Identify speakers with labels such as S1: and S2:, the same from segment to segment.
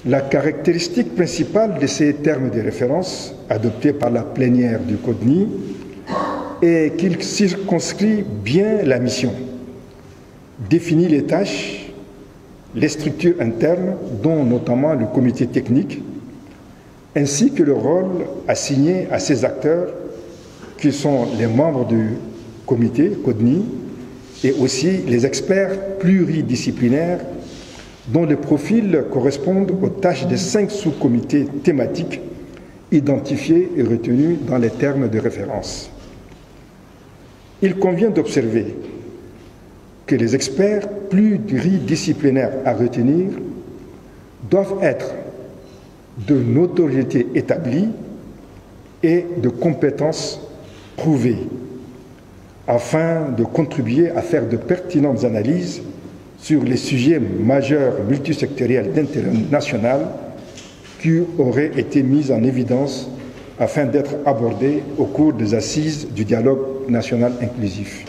S1: La caractéristique principale de ces termes de référence adoptés par la plénière du CODNI est qu'il circonscrit bien la mission, définit les tâches, les structures internes, dont notamment le comité technique, ainsi que le rôle assigné à ces acteurs qui sont les membres du comité CODNI et aussi les experts pluridisciplinaires dont les profils correspondent aux tâches des 5 sous-comités thématiques identifiés et retenus dans les termes de référence. Il convient d'observer que les experts pluridisciplinaires à retenir doivent être de notoriété établie et de compétences prouvées, afin de contribuer à faire de pertinentes analyses sur les sujets majeurs multisectoriels d'intérêt national qui auraient été mis en évidence afin d'être abordés au cours des assises du dialogue national inclusif.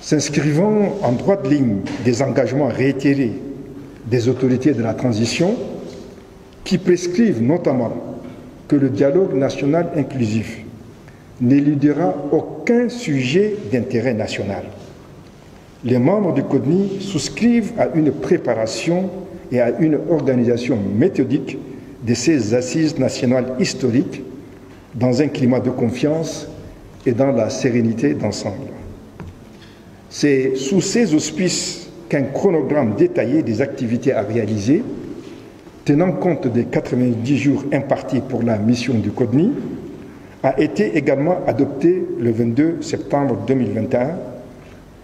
S1: S'inscrivant en droite ligne des engagements réitérés des autorités de la transition qui prescrivent notamment que le dialogue national inclusif n'éludera aucun sujet d'intérêt national, les membres du CODNI souscrivent à une préparation et à une organisation méthodique de ces assises nationales historiques dans un climat de confiance et dans la sérénité d'ensemble. C'est sous ces auspices qu'un chronogramme détaillé des activités à réaliser, tenant compte des 90 jours impartis pour la mission du CODNI, a été également adopté le 22 septembre 2021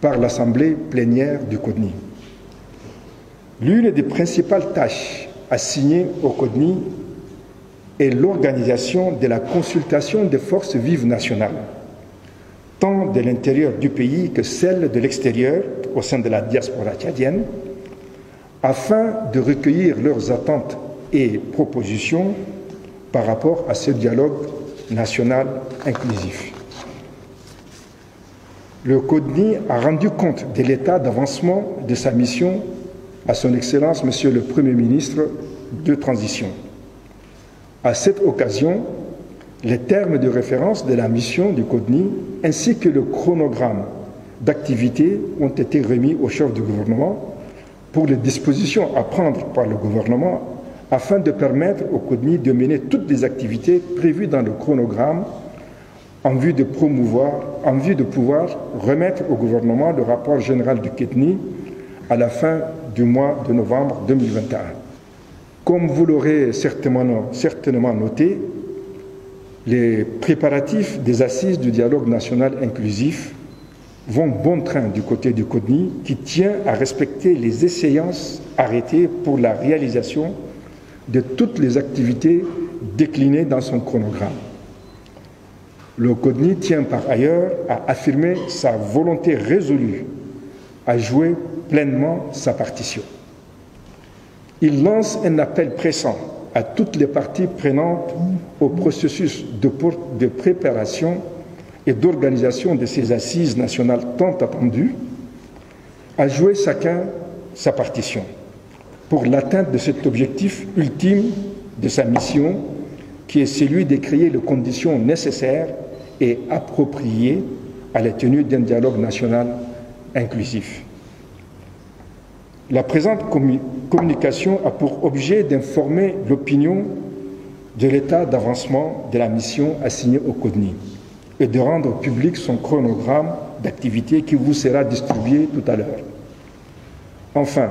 S1: par l'Assemblée plénière du CODNI. L'une des principales tâches assignées au CODNI est l'organisation de la consultation des forces vives nationales, tant de l'intérieur du pays que celle de l'extérieur au sein de la diaspora tchadienne, afin de recueillir leurs attentes et propositions par rapport à ce dialogue national inclusif. Le CODNI a rendu compte de l'état d'avancement de sa mission à son Excellence, Monsieur le Premier ministre de transition. À cette occasion, les termes de référence de la mission du CODNI ainsi que le chronogramme d'activité ont été remis au chef du gouvernement pour les dispositions à prendre par le gouvernement afin de permettre au CODNI de mener toutes les activités prévues dans le chronogramme en vue de pouvoir remettre au gouvernement le rapport général du CODNI à la fin du mois de novembre 2021. Comme vous l'aurez certainement noté, les préparatifs des assises du dialogue national inclusif vont bon train du côté du CODNI qui tient à respecter les échéances arrêtées pour la réalisation de toutes les activités déclinées dans son chronogramme. Le CODNI tient par ailleurs à affirmer sa volonté résolue à jouer pleinement sa partition. Il lance un appel pressant à toutes les parties prenantes au processus de préparation et d'organisation de ces assises nationales tant attendues, à jouer chacun sa partition pour l'atteinte de cet objectif ultime de sa mission, qui est celui de créer les conditions nécessaires et appropriées à la tenue d'un dialogue national inclusif. La présente communication a pour objet d'informer l'opinion de l'état d'avancement de la mission assignée au CODNI et de rendre public son chronogramme d'activité qui vous sera distribué tout à l'heure. Enfin,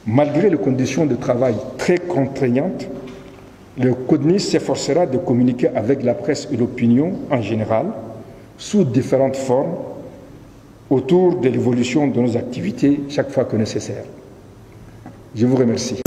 S1: malgré les conditions de travail très contraignantes, le CODNI s'efforcera de communiquer avec la presse et l'opinion en général, sous différentes formes, autour de l'évolution de nos activités chaque fois que nécessaire. Je vous remercie.